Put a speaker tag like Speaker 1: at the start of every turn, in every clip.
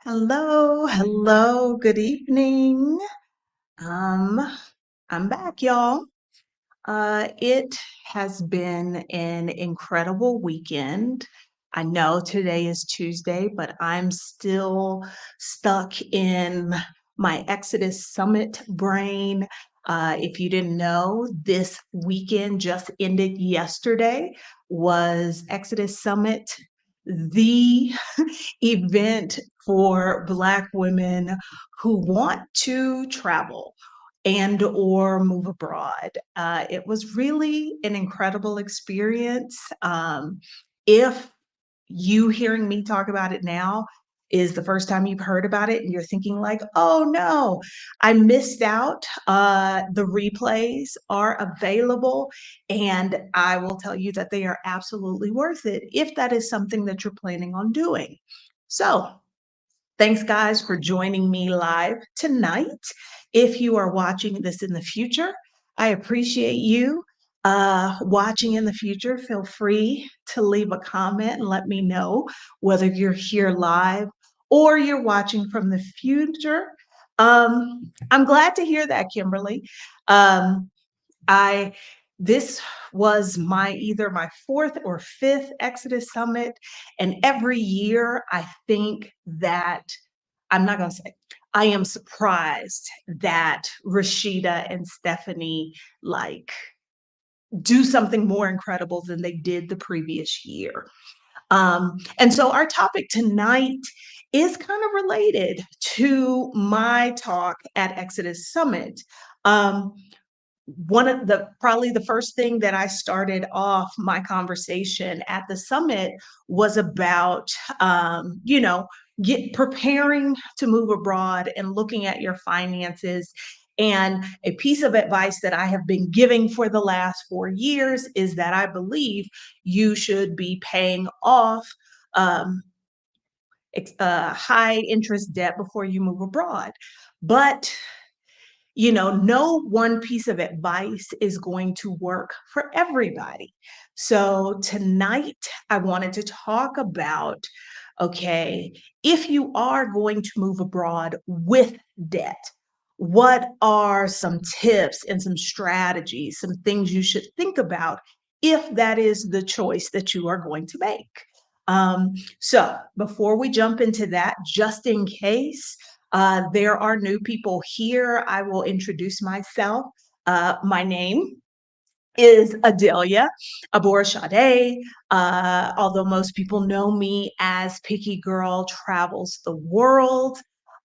Speaker 1: Hello, good evening. Um, I'm back, y'all. It has been an incredible weekend. I know today is Tuesday, but I'm still stuck in my Exodus Summit brain. If you didn't know, this weekend just ended yesterday, was Exodus Summit, the event for Black women who want to travel and or move abroad. It was really an incredible experience. If you hearing me talk about it now is the first time you've heard about it and you're thinking like, oh no, I missed out. The replays are available and I will tell you that they are absolutely worth it if that is something that you're planning on doing. So thanks, guys, for joining me live tonight. If you are watching this in the future, I appreciate you watching in the future. Feel free to leave a comment and let me know whether you're here live or you're watching from the future. I'm glad to hear that, Kimberly. Um, I this was my either my fourth or fifth Exodus Summit, and every year I think that I'm not going to say I am surprised that Rashida and Stephanie like do something more incredible than they did the previous year. And so our topic tonight is kind of related to my talk at Exodus Summit. Um, One of the probably the first thing that I started off my conversation at the summit was about get preparing to move abroad and looking at your finances. And a piece of advice that I have been giving for the last 4 years is that I believe you should be paying off um, high interest debt before you move abroad. But no one piece of advice is going to work for everybody. So tonight, I wanted to talk about okay, if you are going to move abroad with debt, what are some tips and some strategies, some things you should think about if that is the choice that you are going to make? So before we jump into that, just in case, there are new people here. I will introduce myself. My name is Adelia Aborashade, although most people know me as Picky Girl Travels the World.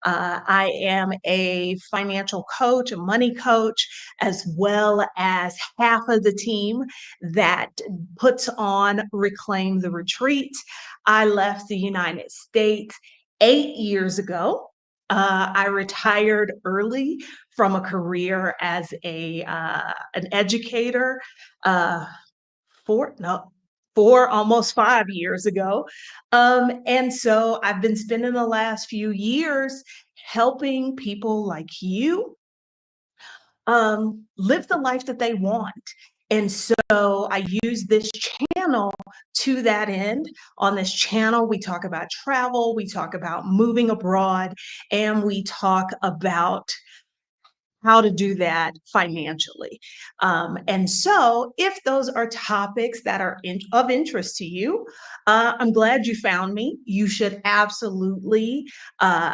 Speaker 1: I am a financial coach, a money coach, as well as half of the team that puts on Reclaim the Retreat. I left the United States 8 years ago. I retired early from a career as an educator uh, four no 4 almost 5 years ago. And so I've been spending the last few years helping people like you live the life that they want. And so I use this channel to that end. On this channel, we talk about travel, we talk about moving abroad, and we talk about how to do that financially. And so, if those are topics that are of interest to you, I'm glad you found me. You should absolutely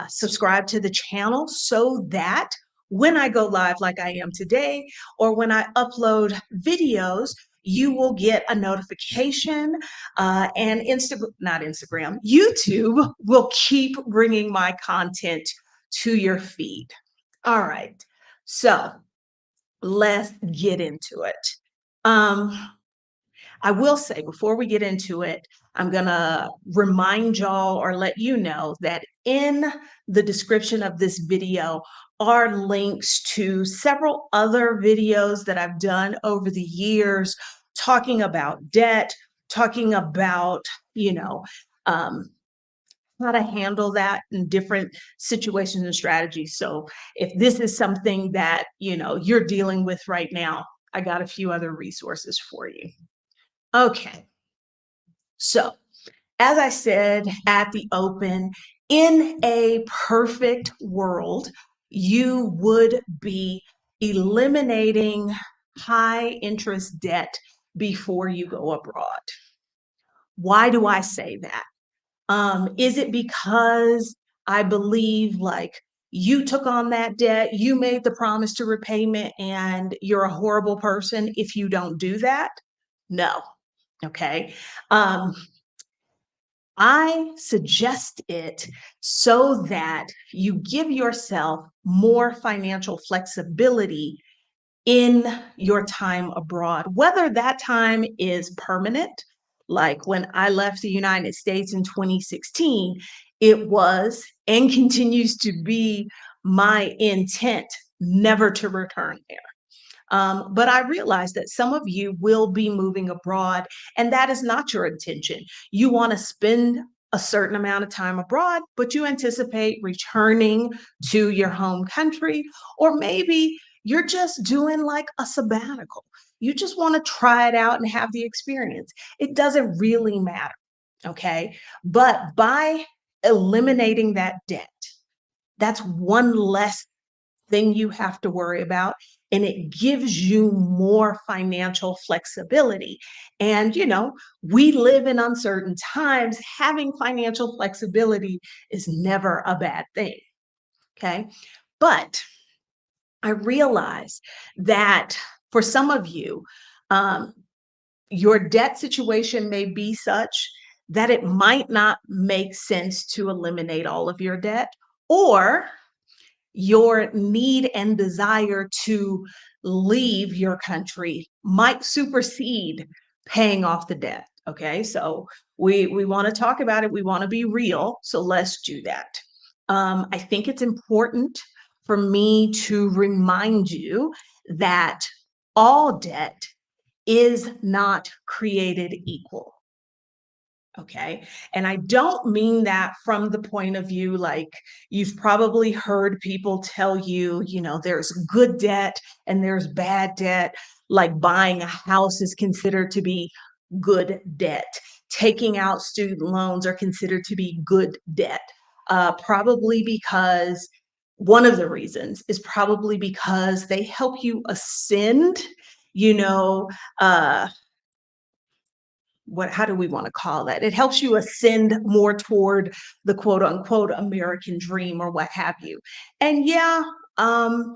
Speaker 1: subscribe to the channel so that when I go live like I am today, or when I upload videos, you will get a notification and not Instagram, YouTube will keep bringing my content to your feed. All right. So let's get into it. I will say before we get into it, I'm going to remind y'all or let you know that in the description of this video are links to several other videos that I've done over the years talking about debt, talking about, you know, um, how to handle that in different situations and strategies. So if this is something that, you're dealing with right now, I got a few other resources for you. Okay. So as I said at the open, In a perfect world, you would be eliminating high interest debt before you go abroad. Why do I say that? Is it because I believe like you took on that debt, you made the promise to repayment, and you're a horrible person if you don't do that? No. Okay. Um, I suggest it so that you give yourself more financial flexibility in your time abroad, whether that time is permanent. Like when I left the United States in 2016, it was and continues to be my intent never to return there. But I realize that some of you will be moving abroad, and that is not your intention. You want to spend a certain amount of time abroad, but you anticipate returning to your home country, or maybe you're just doing like a sabbatical. You just want to try it out and have the experience. It doesn't really matter. Okay. But by eliminating that debt, that's one less thing you have to worry about, and it gives you more financial flexibility. And we live in uncertain times. Having financial flexibility is never a bad thing. Okay. But I realize that for some of you, um, your debt situation may be such that it might not make sense to eliminate all of your debt, or your need and desire to leave your country might supersede paying off the debt. Okay, so we want to talk about it. We want to be real. So let's do that. I think it's important for me to remind you that all debt is not created equal. Okay. And I don't mean that from the point of view like you've probably heard people tell you, there's good debt and there's bad debt. Like buying a house is considered to be good debt. Taking out student loans are considered to be good debt. Probably because one of the reasons is probably because they help you ascend, you know, uh, how do we want to call that? It helps you ascend more toward the quote unquote American dream or what have you. And yeah, um,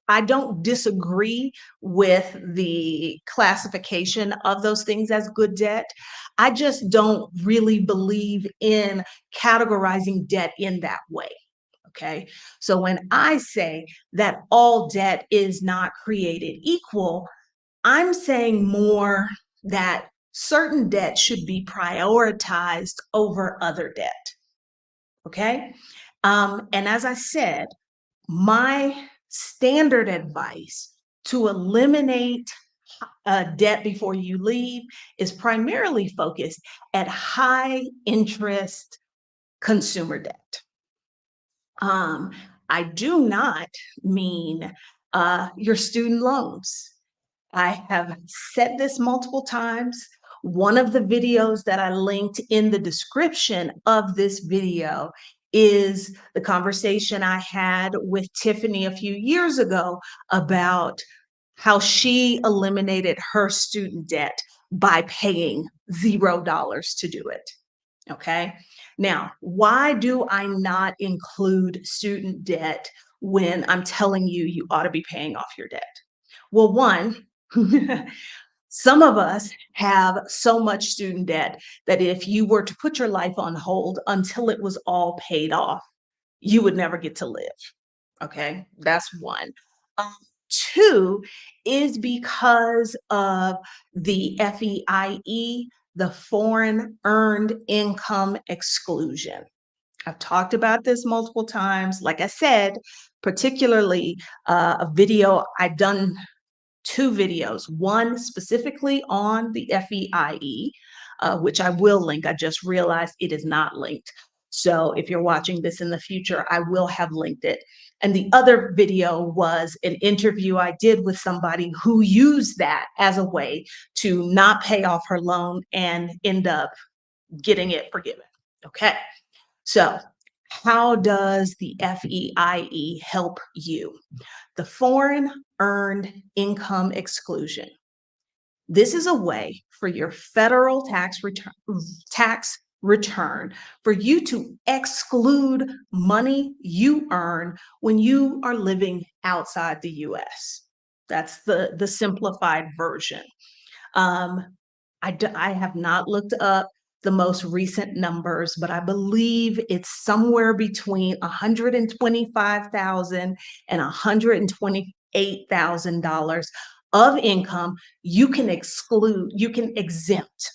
Speaker 1: I don't disagree with the classification of those things as good debt. I just don't really believe in categorizing debt in that way. Okay. So when I say that all debt is not created equal, I'm saying more that certain debt should be prioritized over other debt. Okay. And as I said, my standard advice to eliminate debt before you leave is primarily focused at high interest consumer debt. Um, I do not mean your student loans. I have said this multiple times. One of the videos that I linked in the description of this video is the conversation I had with Tiffany a few years ago about how she eliminated her student debt by paying $0 to do it. Okay. Now, why do I not include student debt when I'm telling you you ought to be paying off your debt? Well, one, some of us have so much student debt that if you were to put your life on hold until it was all paid off, you would never get to live. Okay, that's one. Um, Two is because of the FEIE, the foreign earned income exclusion. I've talked about this multiple times. Like I said, particularly a video I've done two videos, one specifically on the FEIE, which I will link. I just realized it is not linked. So if you're watching this in the future, I will have linked it. And the other video was an interview I did with somebody who used that as a way to not pay off her loan and end up getting it forgiven. Okay. So, how does the FEIE help you? The Foreign Earned Income Exclusion. This is a way for your federal tax return for you to exclude money you earn when you are living outside the US. That's the simplified version. Um, I have not looked up the most recent numbers, but I believe it's somewhere between 125,000 and $128,000 of income you can exempt.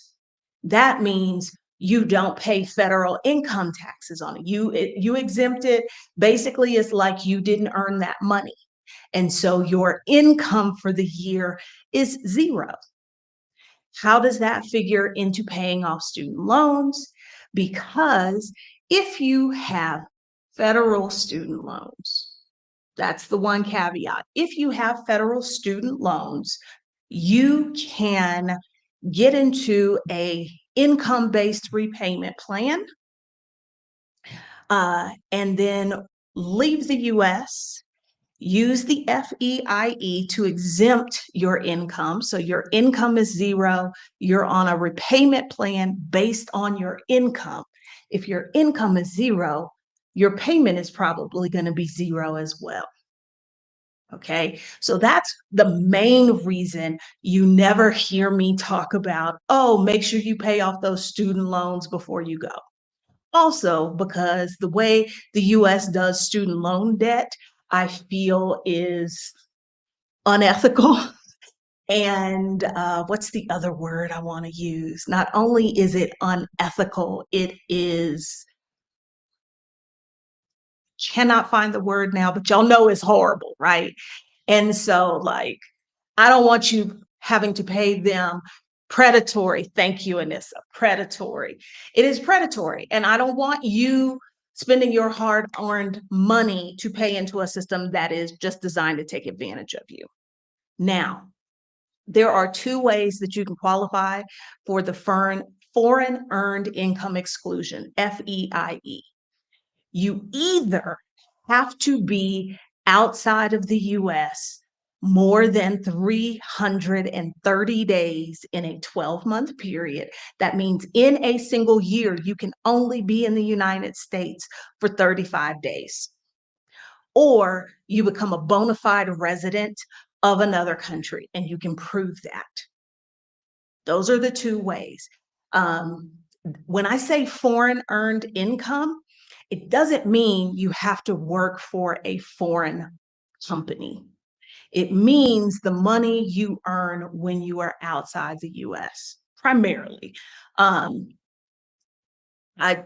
Speaker 1: That means you don't pay federal income taxes on it. You exempt it. Basically, it's like you didn't earn that money. And so your income for the year is zero. How does that figure into paying off student loans? Because if you have federal student loans, that's the one caveat. If you have federal student loans, you can get into a income-based repayment plan and then leave the US. Use the FEIE to exempt your income. So your income is zero. You're on a repayment plan based on your income. If your income is zero, your payment is probably going to be zero as well. Okay, so that's the main reason you never hear me talk about, oh, make sure you pay off those student loans before you go. Also, because the way the US does student loan debt, I feel is unethical. And what's the other word I want to use? Not only is it unethical, it is, cannot find the word now, but y'all know it's horrible, right? And so, like, I don't want you having to pay them predatory. Thank you, Anissa. Predatory. It is predatory. And I don't want you spending your hard earned money to pay into a system that is just designed to take advantage of you. Now, there are two ways that you can qualify for the foreign earned income exclusion, FEIE. You either have to be outside of the US more than 330 days in a 12-month period. That means in a single year, you can only be in the United States for 35 days. Or you become a bona fide resident of another country and you can prove that. Those are the two ways. Um, when I say foreign earned income, it doesn't mean you have to work for a foreign company. It means the money you earn when you are outside the US, primarily. Um, I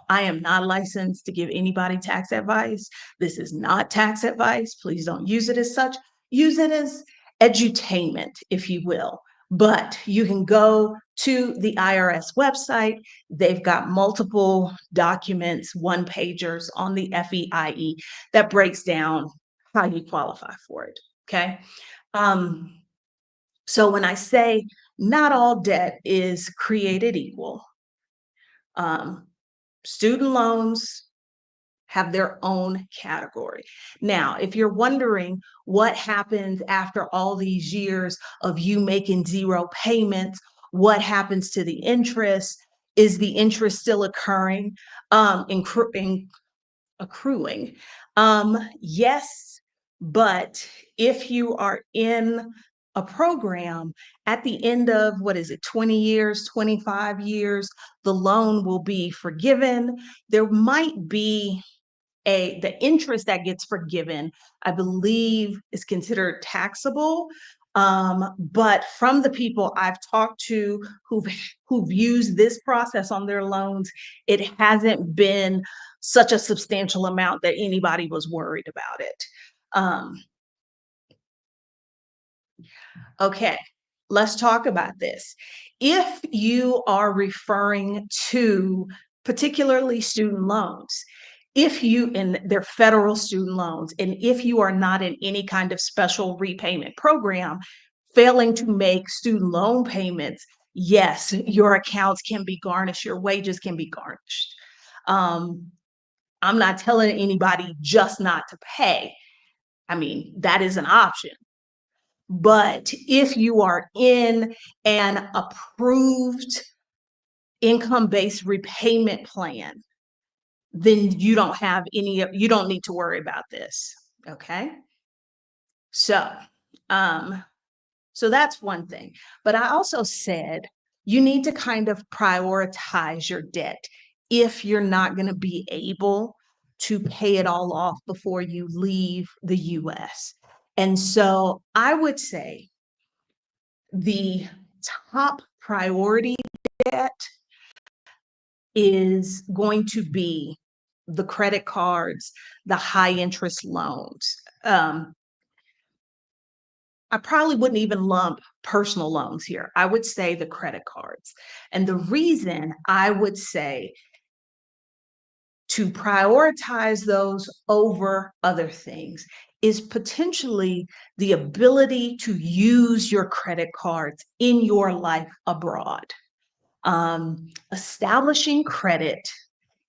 Speaker 1: am not licensed to give anybody tax advice. This is not tax advice. Please don't use it as such. Use it as edutainment, if you will. But you can go to the IRS website. They've got multiple documents, one pagers on the FEIE that breaks down how you qualify for it. Okay. Um, so when I say not all debt is created equal, um, student loans have their own category. Now, if you're wondering what happens after all these years of you making zero payments, what happens to the interest? Is the interest still occurring, accruing? Yes, but if you are in a program at the end of, what is it, 20 years, 25 years, the loan will be forgiven. There might be the interest that gets forgiven, I believe, is considered taxable. But from the people I've talked to who've used this process on their loans, it hasn't been such a substantial amount that anybody was worried about it. Um, okay, let's talk about this. If you are referring to particularly student loans, if you, and they're federal student loans, and if you are not in any kind of special repayment program, failing to make student loan payments, yes, your accounts can be garnished, your wages can be garnished. Um, I'm not telling anybody just not to pay. I mean, that is an option. But if you are in an approved income-based repayment plan, then you don't need to worry about this. Okay. So, um, so that's one thing. But I also said you need to kind of prioritize your debt if you're not going to be able to pay it all off before you leave the US. And so I would say the top priority debt is going to be the credit cards, the high interest loans. I probably wouldn't even lump personal loans here. I would say the credit cards. And the reason I would say to prioritize those over other things is potentially the ability to use your credit cards in your life abroad. Establishing credit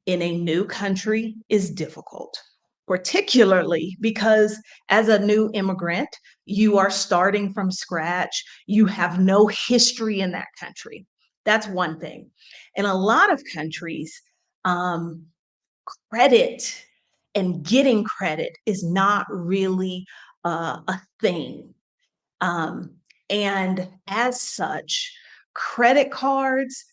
Speaker 1: in a new country is difficult, particularly because as a new immigrant, you are starting from scratch. You have no history in that country. That's one thing. In a lot of countries, um, credit and getting credit is not really a thing. Um, and as such, credit cards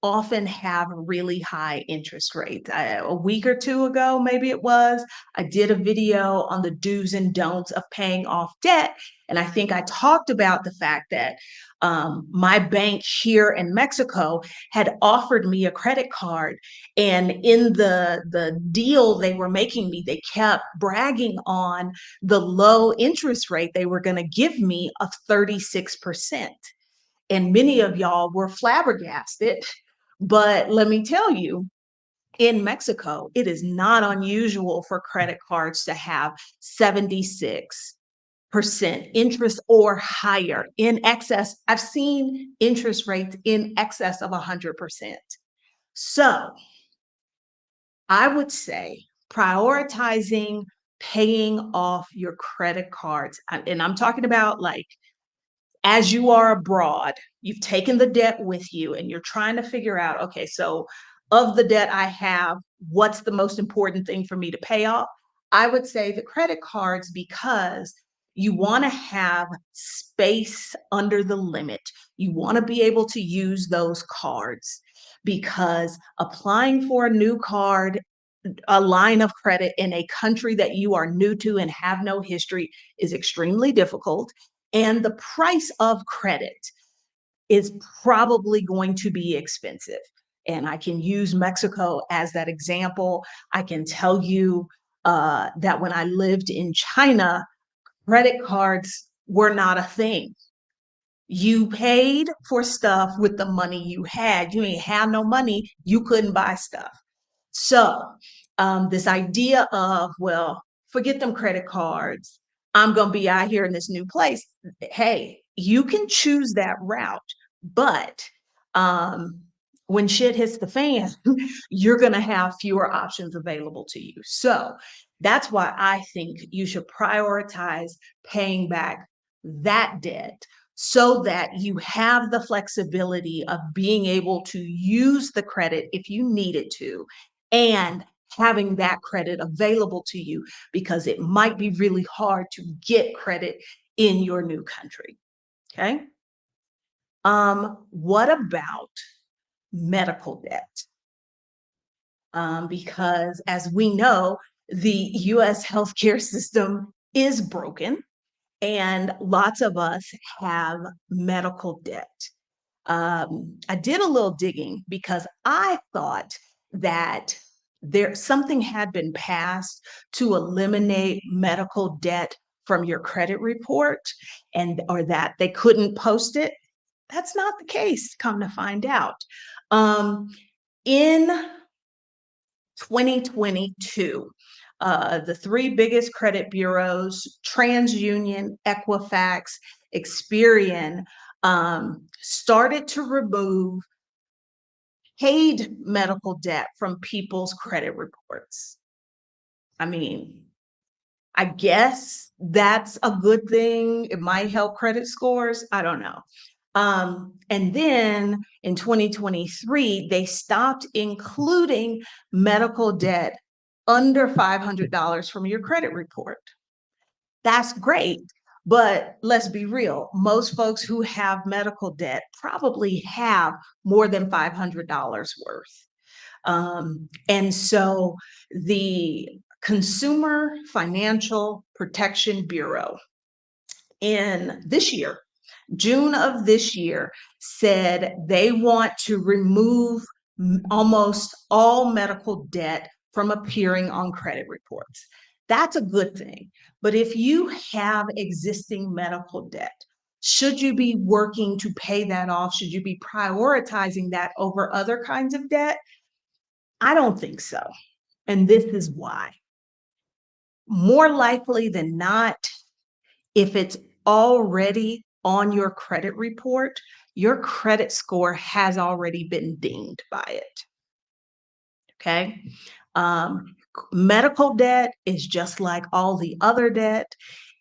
Speaker 1: often have really high interest rates. A week or two ago, maybe it was, I did a video on the do's and don'ts of paying off debt. And I think I talked about the fact that my bank here in Mexico had offered me a credit card. And in the deal they were making me, they kept bragging on the low interest rate they were going to give me of 36%. And many of y'all were flabbergasted. But let me tell you, in Mexico, it is not unusual for credit cards to have 76% interest or higher, in excess. I've seen interest rates in excess of 100%. So I would say prioritizing paying off your credit cards. And I'm talking about like as you are abroad, you've taken the debt with you and you're trying to figure out, okay, so of the debt I have, what's the most important thing for me to pay off? I would say the credit cards because you want to have space under the limit. You want to be able to use those cards because applying for a new card, a line of credit in a country that you are new to and have no history is extremely difficult. And the price of credit is probably going to be expensive. And I can use Mexico as that example. I can tell you that when I lived in China, credit cards were not a thing. You paid for stuff with the money you had. You ain't have no money, you couldn't buy stuff. So, this idea of, well, forget them credit cards. I'm going to be out here in this new place. Hey, you can choose that route, but um, when shit hits the fan, you're going to have fewer options available to you. So, that's why I think you should prioritize paying back that debt so that you have the flexibility of being able to use the credit if you needed to and having that credit available to you because it might be really hard to get credit in your new country. Okay. What about medical debt? Because as we know, the US healthcare system is broken and lots of us have medical debt. I did a little digging because I thought that something had been passed to eliminate medical debt from your credit report and or that they couldn't post it. That's not the case, come to find out. In 2022, the three biggest credit bureaus, TransUnion, Equifax, Experian, started to remove paid medical debt from people's credit reports. I mean, I guess that's a good thing. It might help credit scores. I don't know. And then in 2023, they stopped including medical debt under $500 from your credit report. That's great. But let's be real, most folks who have medical debt probably have more than $500 worth. And so the Consumer Financial Protection Bureau in this year, June of this year, said they want to remove almost all medical debt from appearing on credit reports. That's a good thing. But if you have existing medical debt, should you be working to pay that off? Should you be prioritizing that over other kinds of debt? I don't think so. And this is why. More likely than not, if it's already on your credit report, your credit score has already been dinged by it. Okay. Medical debt is just like all the other debt.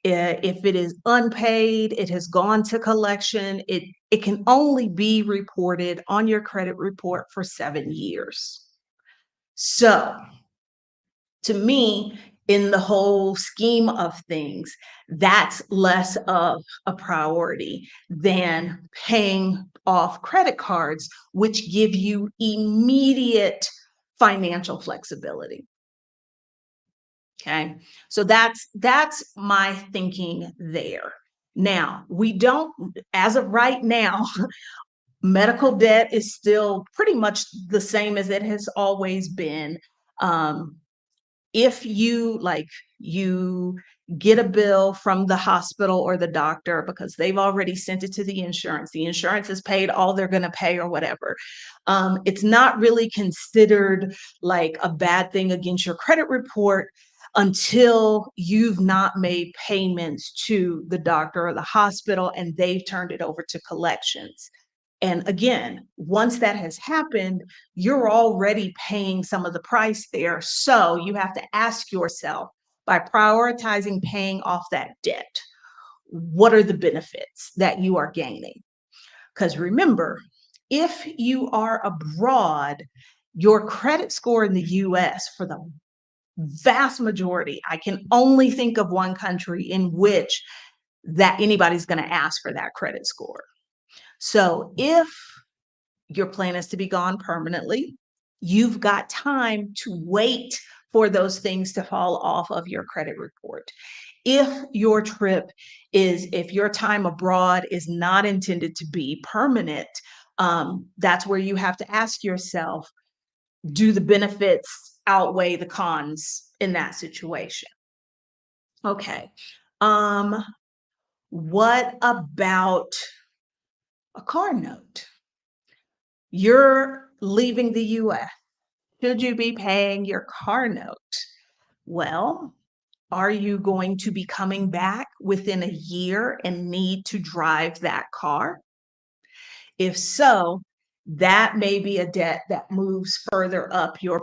Speaker 1: If it is unpaid, it has gone to collection, it can only be reported on your credit report for 7 years. So to me, in the whole scheme of things, that's less of a priority than paying off credit cards, which give you immediate financial flexibility. Okay, so that's my thinking there. Now, we don't, as of right now, medical debt is still pretty much the same as it has always been. If you get a bill from the hospital or the doctor because they've already sent it to the insurance has paid all they're going to pay or whatever, it's not really considered like a bad thing against your credit report until you've not made payments to the doctor or the hospital and they've turned it over to collections. And again, once that has happened, you're already paying some of the price there. So you have to ask yourself, by prioritizing paying off that debt, what are the benefits that you are gaining? Because remember, if you are abroad, your credit score in the US, for the vast majority, I can only think of one country in which that anybody's going to ask for that credit score. So if your plan is to be gone permanently, you've got time to wait for those things to fall off of your credit report. If your if your time abroad is not intended to be permanent, that's where you have to ask yourself, do the benefits outweigh the cons in that situation? Okay. Um, what about a car note? You're leaving the US. Should you be paying your car note? Well, are you going to be coming back within a year and need to drive that car? If so, that may be a debt that moves further up your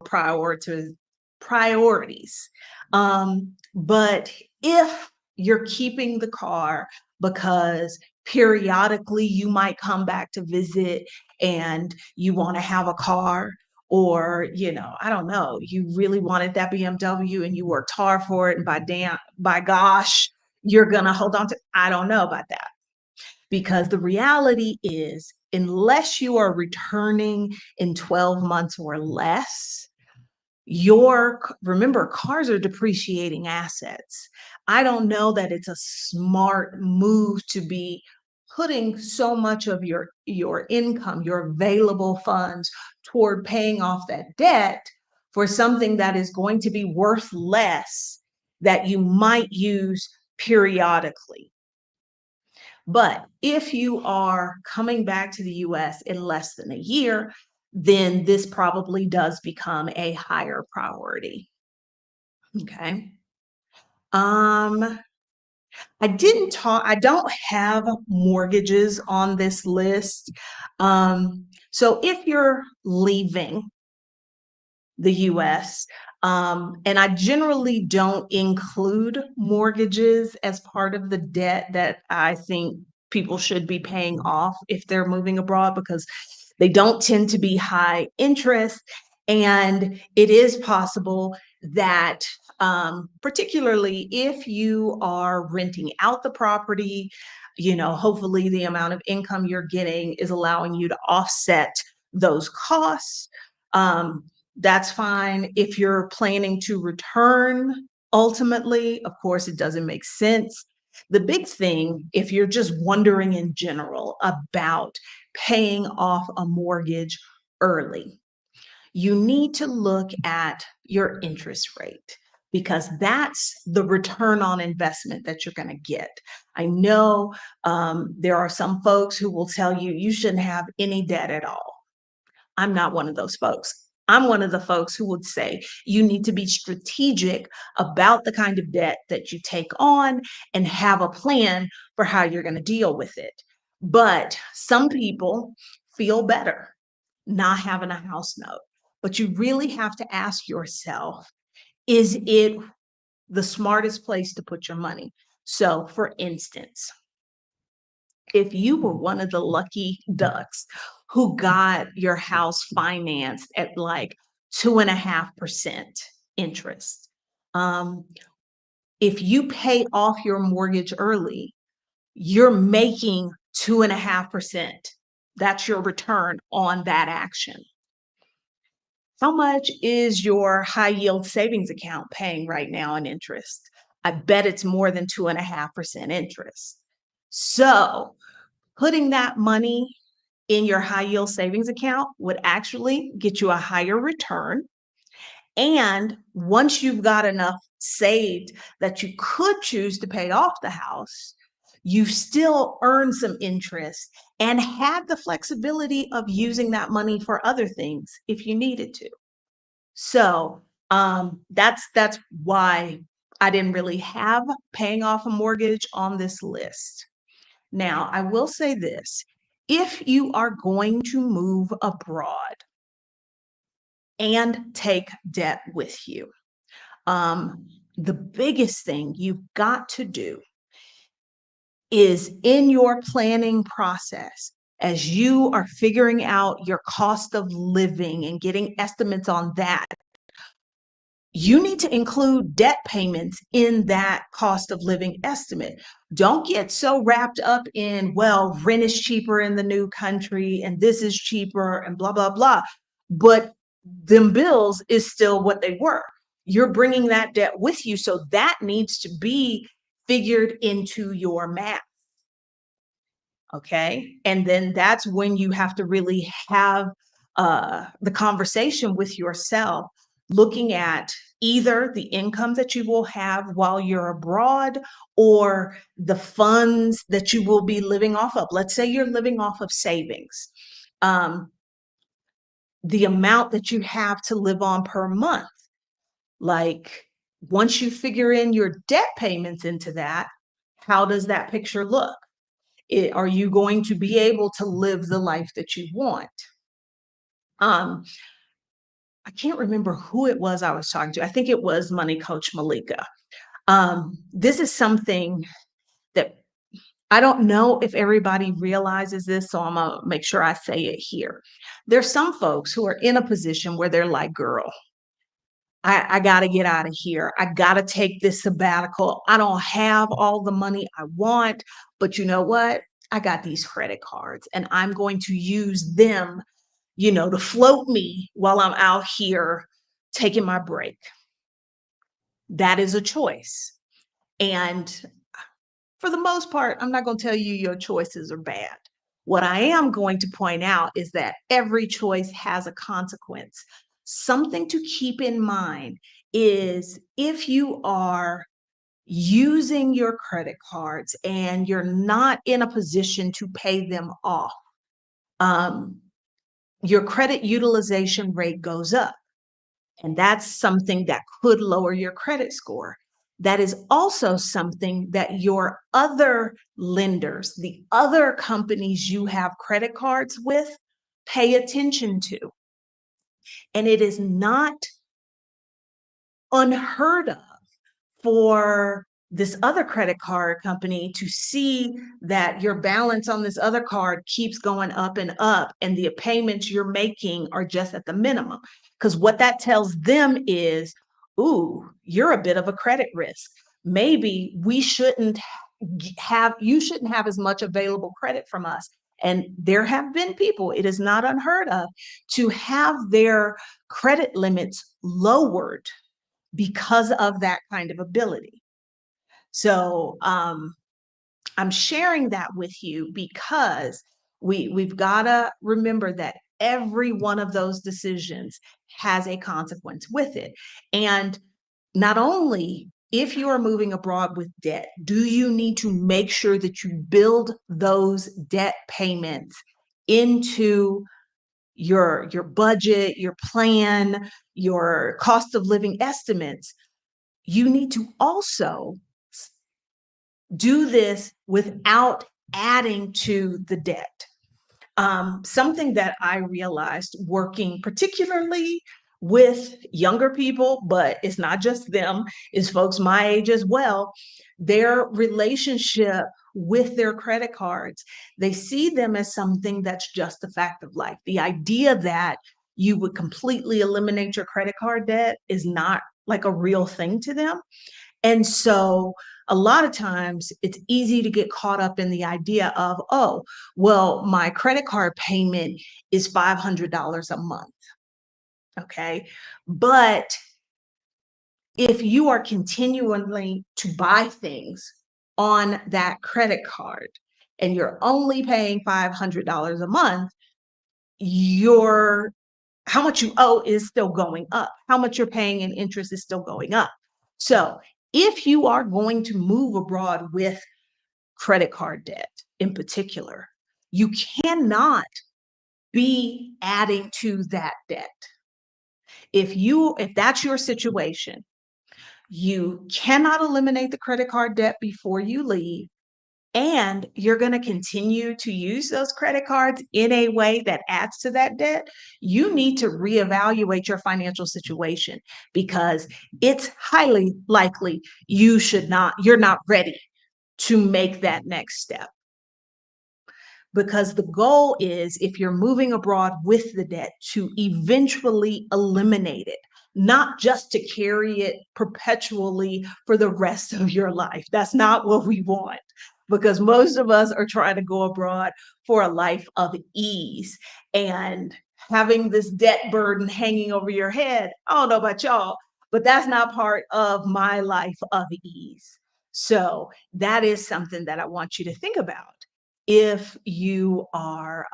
Speaker 1: priorities. But if you're keeping the car because periodically you might come back to visit and you want to have a car, or I don't know, you really wanted that BMW and you worked hard for it, and by gosh, you're gonna hold on to, I don't know about that. Because the reality is, unless you are returning in 12 months or less, remember, cars are depreciating assets. I don't know that it's a smart move to be putting so much of your income, your available funds, toward paying off that debt for something that is going to be worth less, that you might use periodically. But if you are coming back to the US in less than a year, then this probably does become a higher priority. Okay. Um, I don't have mortgages on this list. So if you're leaving the US, and I generally don't include mortgages as part of the debt that I think people should be paying off if they're moving abroad because they don't tend to be high interest. And it is possible that, particularly if you are renting out the property, hopefully the amount of income you're getting is allowing you to offset those costs. Um, that's fine. If you're planning to return ultimately, of course, it doesn't make sense. The big thing, if you're just wondering in general about paying off a mortgage early, you need to look at your interest rate because that's the return on investment that you're going to get. I know there are some folks who will tell you you shouldn't have any debt at all. I'm not one of those folks. I'm one of the folks who would say you need to be strategic about the kind of debt that you take on and have a plan for how you're going to deal with it. But some people feel better not having a house note. But you really have to ask yourself, is it the smartest place to put your money? So, for instance, if you were one of the lucky ducks who got your house financed at like 2.5% interest, um, if you pay off your mortgage early, you're making 2.5%. That's your return on that action. How much is your high yield savings account paying right now in interest? I bet it's more than 2.5% interest. So, putting that money in your high yield savings account would actually get you a higher return. And once you've got enough saved that you could choose to pay off the house, you still earn some interest and had the flexibility of using that money for other things if you needed to. So that's why I didn't really have paying off a mortgage on this list. Now, I will say this, if you are going to move abroad and take debt with you, the biggest thing you've got to do is in your planning process, as you are figuring out your cost of living and getting estimates on that, you need to include debt payments in that cost of living estimate. Don't get so wrapped up in, well, rent is cheaper in the new country and this is cheaper and blah, blah, blah. But them bills is still what they were. You're bringing that debt with you. So that needs to be figured into your math. Okay. And then that's when you have to really have the conversation with yourself, looking at either the income that you will have while you're abroad or the funds that you will be living off of. Let's say you're living off of savings. Um, the amount that you have to live on per month. Like once you figure in your debt payments into that, how does that picture look? Are you going to be able to live the life that you want? Um, I can't remember who it was I was talking to. I think it was Money Coach Malika. This is something that I don't know if everybody realizes this, so I'm gonna make sure I say it here. There's some folks who are in a position where they're like, girl, I got to get out of here. I got to take this sabbatical. I don't have all the money I want, but you know what? I got these credit cards and I'm going to use them, to float me while I'm out here taking my break. That is a choice. And for the most part, I'm not going to tell you your choices are bad. What I am going to point out is that every choice has a consequence. Something to keep in mind is if you are using your credit cards and you're not in a position to pay them off, um, your credit utilization rate goes up. And that's something that could lower your credit score. That is also something that your other lenders, the other companies you have credit cards with, pay attention to. And it is not unheard of for this other credit card company to see that your balance on this other card keeps going up and up, and the payments you're making are just at the minimum. Because what that tells them is, ooh, you're a bit of a credit risk. Maybe you shouldn't have as much available credit from us. And there have been people, it is not unheard of, to have their credit limits lowered because of that kind of ability. So I'm sharing that with you because we've got to remember that every one of those decisions has a consequence with it. And not only if you are moving abroad with debt, do you need to make sure that you build those debt payments into your budget, your plan, your cost of living estimates. You need to also do this without adding to the debt. Something that I realized working particularly with younger people, but it's not just them, is folks my age as well, their relationship with their credit cards, they see them as something that's just a fact of life. The idea that you would completely eliminate your credit card debt is not like a real thing to them. And so a lot of times it's easy to get caught up in the idea of, oh, well, my credit card payment is $500 a month. Okay. But if you are continually to buy things on that credit card and you're only paying $500 a month, your how much you owe is still going up. How much you're paying in interest is still going up. So if you are going to move abroad with credit card debt in particular, you cannot be adding to that debt. If that's your situation, you cannot eliminate the credit card debt before you leave, and you're going to continue to use those credit cards in a way that adds to that debt, you need to reevaluate your financial situation because it's highly likely you're not ready to make that next step. Because the goal is, if you're moving abroad with the debt, to eventually eliminate it, not just to carry it perpetually for the rest of your life. That's not what we want, because most of us are trying to go abroad for a life of ease. And having this debt burden hanging over your head, I don't know about y'all, but that's not part of my life of ease. So that is something that I want you to think about if you are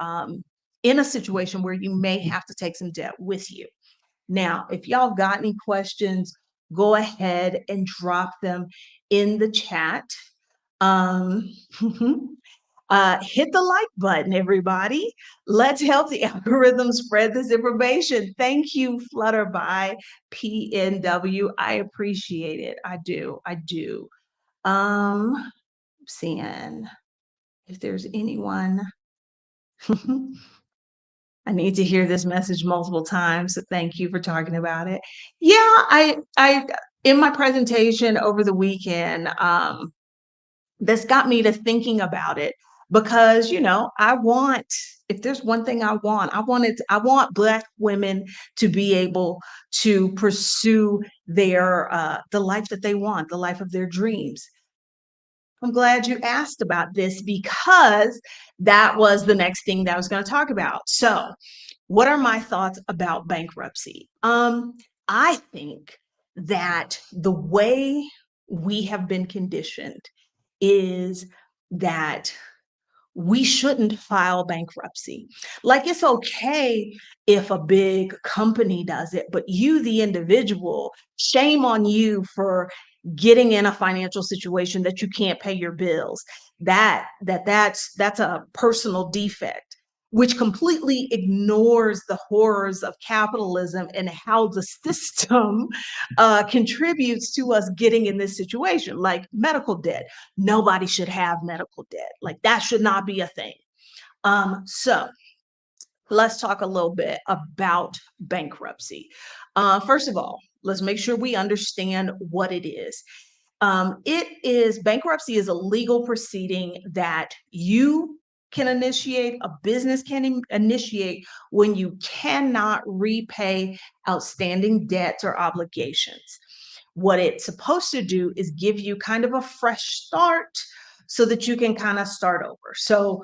Speaker 1: in a situation where you may have to take some debt with you. Now, if y'all got any questions, go ahead and drop them in the chat. Um, hit the like button, everybody. Let's help the algorithm spread this information. Thank you, Flutter by PNW. I appreciate it. I do. I do. Seeing if there's anyone. I need to hear this message multiple times. So thank you for talking about it. Yeah, I in my presentation over the weekend, this got me to thinking about it because, if there's one thing I want Black women to be able to pursue the life that they want, the life of their dreams. I'm glad you asked about this because that was the next thing that I was going to talk about. So, what are my thoughts about bankruptcy? I think that the way we have been conditioned is that we shouldn't file bankruptcy. Like, it's okay if a big company does it, but you, the individual, shame on you for getting in a financial situation that you can't pay your bills. That's a personal defect, which completely ignores the horrors of capitalism and how the system contributes to us getting in this situation, like medical debt. Nobody should have medical debt. Like, that should not be a thing. So let's talk a little bit about bankruptcy. First of all, let's make sure we understand what it is. Bankruptcy is a legal proceeding that you can initiate, a business can initiate when you cannot repay outstanding debts or obligations. What it's supposed to do is give you kind of a fresh start so that you can kind of start over. So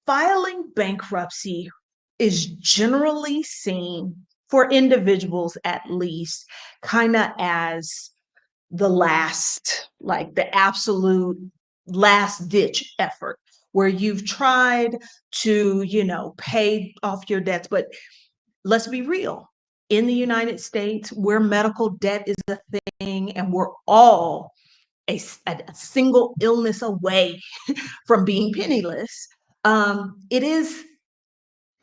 Speaker 1: filing bankruptcy is generally seen, for individuals at least, kind of as the absolute last ditch effort where you've tried to, pay off your debts. But let's be real. In the United States, where medical debt is a thing and we're all a single illness away from being penniless, it is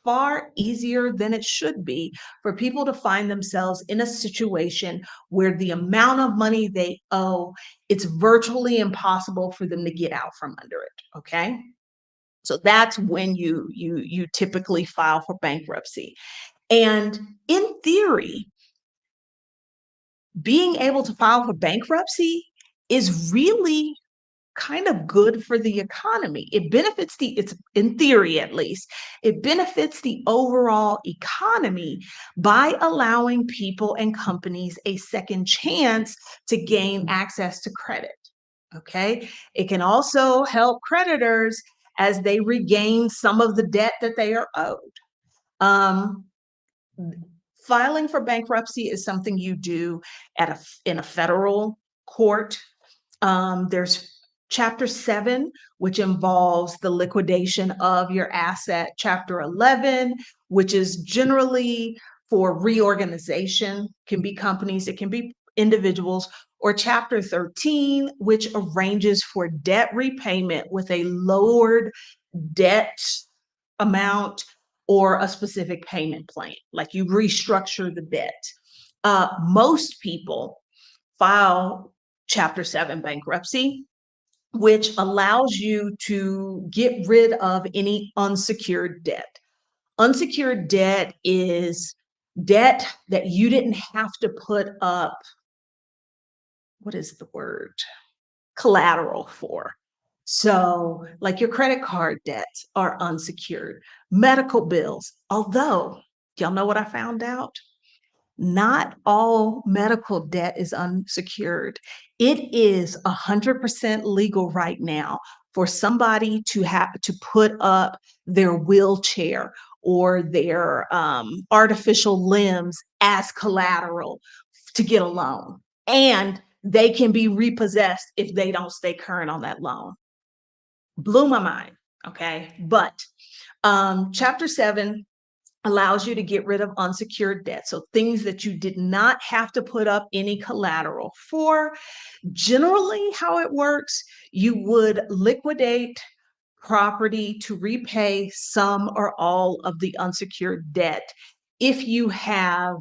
Speaker 1: far easier than it should be for people to find themselves in a situation where the amount of money they owe, it's virtually impossible for them to get out from under it. Okay. So that's when you typically file for bankruptcy. And in theory, being able to file for bankruptcy is really kind of good for the economy. It's in theory at least, it benefits the overall economy by allowing people and companies a second chance to gain access to credit. Okay. It can also help creditors as they regain some of the debt that they are owed. Um, Filing for bankruptcy is something you do in a federal court. There's Chapter 7, which involves the liquidation of your asset. Chapter 11, which is generally for reorganization, can be companies, it can be individuals, or Chapter 13, which arranges for debt repayment with a lowered debt amount or a specific payment plan, like you restructure the debt. Most people file Chapter 7 bankruptcy, which allows you to get rid of any unsecured debt. Unsecured debt is debt that you didn't have to put up, what is the word? Collateral for. So, like your credit card debts are unsecured, medical bills. Although, y'all know what I found out? Not all medical debt is unsecured. It is 100% legal right now for somebody to have to put up their wheelchair or their artificial limbs as collateral to get a loan. And they can be repossessed if they don't stay current on that loan. Blew my mind. Okay. But Chapter 7 allows you to get rid of unsecured debt. So things that you did not have to put up any collateral for. Generally, how it works, you would liquidate property to repay some or all of the unsecured debt if you have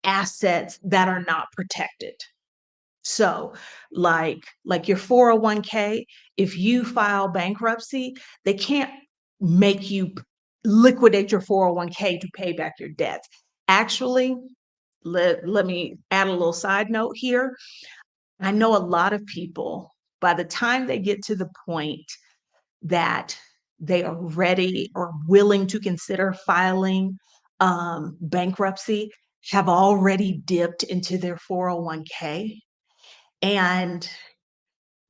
Speaker 1: assets that are not protected. So like your 401k, if you file bankruptcy, they can't make you liquidate your 401k to pay back your debts. Actually, let me add a little side note here. I know a lot of people, by the time they get to the point that they are ready or willing to consider filing bankruptcy, have already dipped into their 401k. And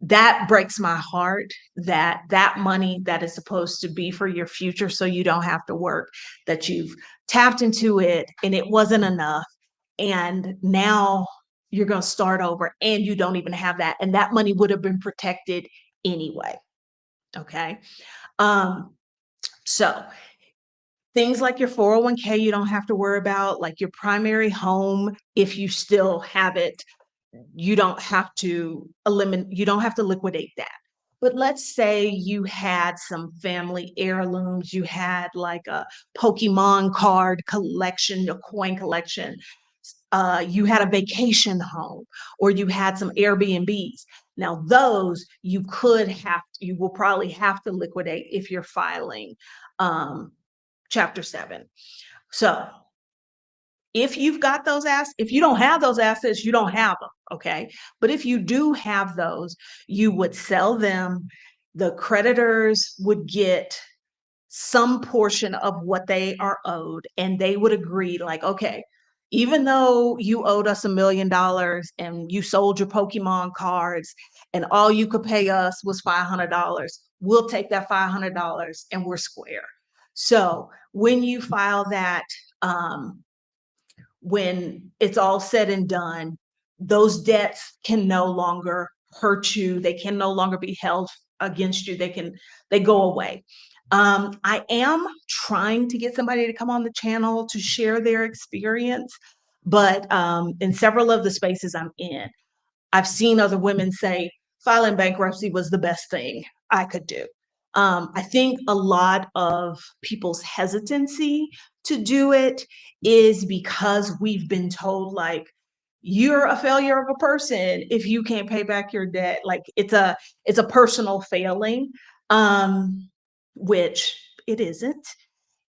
Speaker 1: that breaks my heart that that money that is supposed to be for your future so you don't have to work, that you've tapped into it and it wasn't enough. And now you're going to start over and you don't even have that. And that money would have been protected anyway. Okay. Um, so things like your 401k, you don't have to worry about, like your primary home, if you still have it, you don't have to liquidate that. But let's say you had some family heirlooms, you had like a Pokemon card collection, a coin collection, you had a vacation home, or you had some Airbnbs. Now those you will probably have to liquidate if you're filing Chapter 7. So if you've got those assets, if you don't have those assets, you don't have them. Okay. But if you do have those, you would sell them. The creditors would get some portion of what they are owed, and they would agree, like, okay, even though you owed us $1 million and you sold your Pokemon cards and all you could pay us was $500, we'll take that $500 and we're square. So when you file that, um, when it's all said and done, those debts can no longer hurt you. They can no longer be held against you. They go away. I am trying to get somebody to come on the channel to share their experience, but in several of the spaces I'm in, I've seen other women say filing bankruptcy was the best thing I could do. I think a lot of people's hesitancy to do it is because we've been told, like, you're a failure of a person if you can't pay back your debt. Like it's a personal failing, which it isn't.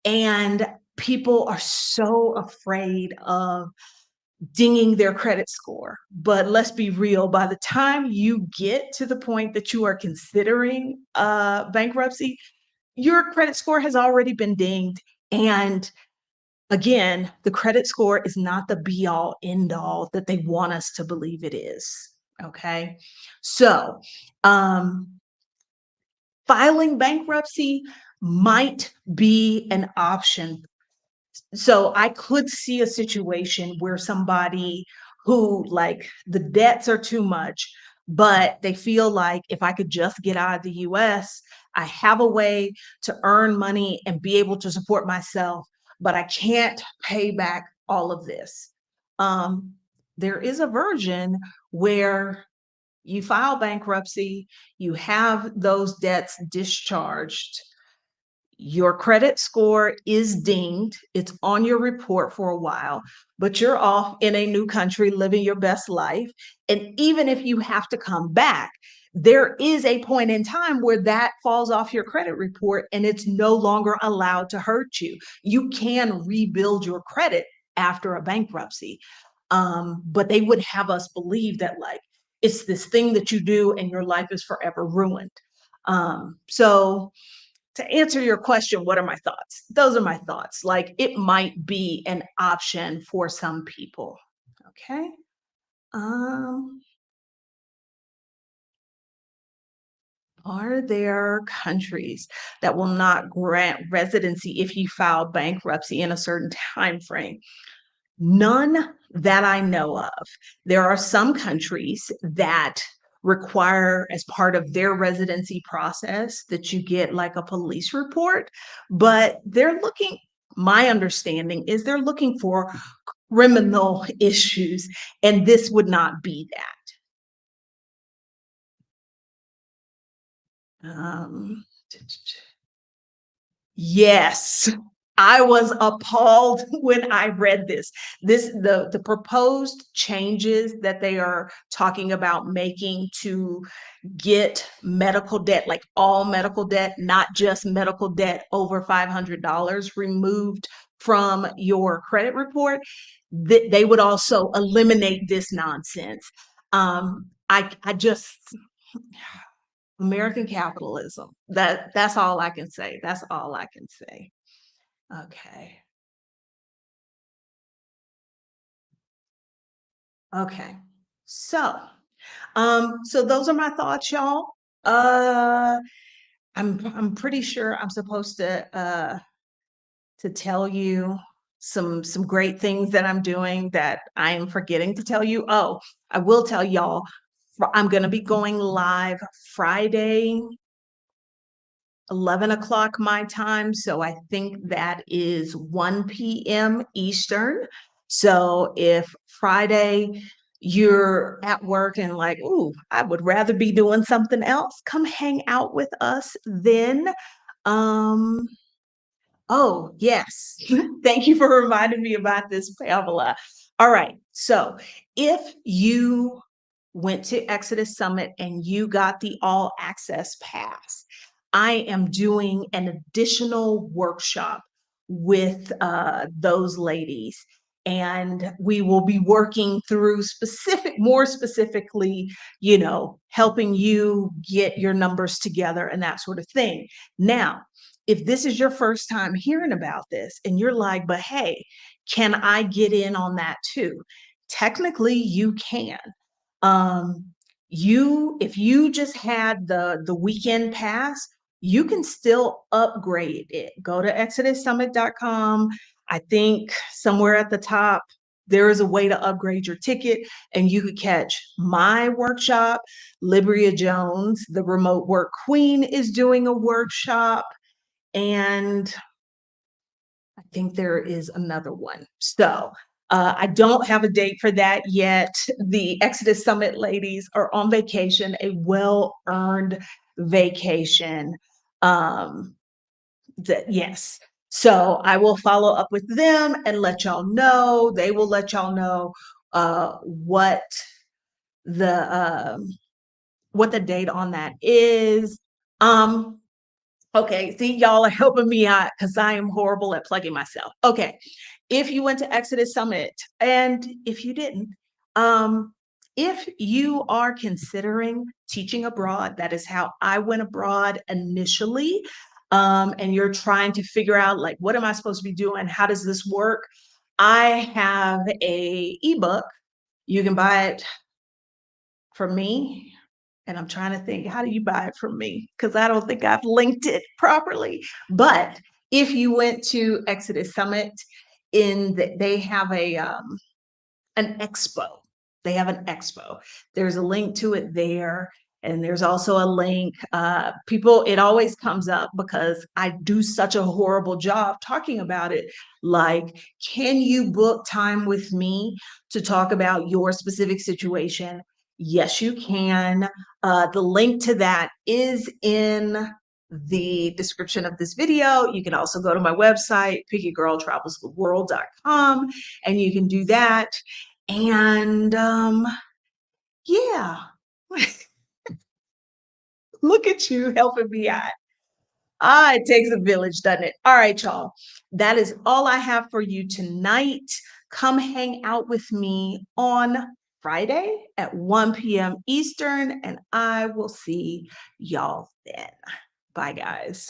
Speaker 1: And people are so afraid of dinging their credit score. But let's be real, by the time you get to the point that you are considering bankruptcy, your credit score has already been dinged. And again, the credit score is not the be all end all that they want us to believe it is. Okay. So, filing bankruptcy might be an option. So I could see a situation where somebody who, like, the debts are too much, but they feel like if I could just get out of the US, I have a way to earn money and be able to support myself, but I can't pay back all of this. Um, there is a version where you file bankruptcy, you have those debts discharged, your credit score is dinged. It's on your report for a while, but you're off in a new country living your best life. And even if you have to come back, there is a point in time where that falls off your credit report and it's no longer allowed to hurt you. You can rebuild your credit after a bankruptcy. But they would have us believe that, like, it's this thing that you do and your life is forever ruined. So to answer your question, what are my thoughts? Those are my thoughts. Like, it might be an option for some people. Okay. Um, are there countries that will not grant residency if you file bankruptcy in a certain time frame? None that I know of. There are some countries that require, as part of their residency process, that you get like a police report, but my understanding is they're looking for criminal issues, and this would not be that. Yes. I was appalled when I read this. The proposed changes that they are talking about making to get medical debt, like all medical debt, not just medical debt over $500, removed from your credit report, they would also eliminate this nonsense. I just American capitalism. That's all I can say. That's all I can say. Okay. Okay. So, so those are my thoughts, y'all. Uh, I'm pretty sure I'm supposed to tell you some great things that I'm doing that I am forgetting to tell you. Oh, I will tell y'all. I'm going to be going live Friday 11 o'clock my time. So I think that is 1 p.m. Eastern. So if Friday you're at work and like, ooh, I would rather be doing something else, come hang out with us then. Um, oh, yes. Thank you for reminding me about this, Pamela. All right. So if you went to Exodus Summit and you got the all access pass, I am doing an additional workshop with those ladies. And we will be working through more specifically, helping you get your numbers together and that sort of thing. Now, if this is your first time hearing about this and you're like, but hey, can I get in on that too? Technically, you can. Um, if you just had the weekend pass, you can still upgrade it. Go to exodussummit.com. I think somewhere at the top, there is a way to upgrade your ticket, and you could catch my workshop. Libria Jones, the remote work queen, is doing a workshop. And I think there is another one. So I don't have a date for that yet. The Exodus Summit ladies are on vacation, a well-earned vacation. Um, yes. So I will follow up with them and let y'all know. They will let y'all know what the what the date on that is. Um, Okay, see, y'all are helping me out because I am horrible at plugging myself. Okay, if you went to Exodus Summit, and if you didn't, if you are considering teaching abroad, that is how I went abroad initially, and you're trying to figure out, like, what am I supposed to be doing? How does this work? I have a ebook. You can buy it from me, and I'm trying to think, how do you buy it from me? Because I don't think I've linked it properly. But if you went to Exodus Summit, they have an expo. They have an expo. There's a link to it there. And there's also a link. It always comes up because I do such a horrible job talking about it. Like, can you book time with me to talk about your specific situation? Yes, you can. The link to that is in the description of this video. You can also go to my website, pickygirltravelstheworld.com, and you can do that. And yeah, look at you helping me out. It takes a village, doesn't it? All right, y'all. That is all I have for you tonight. Come hang out with me on Friday at 1 p.m. Eastern, and I will see y'all then. Bye, guys.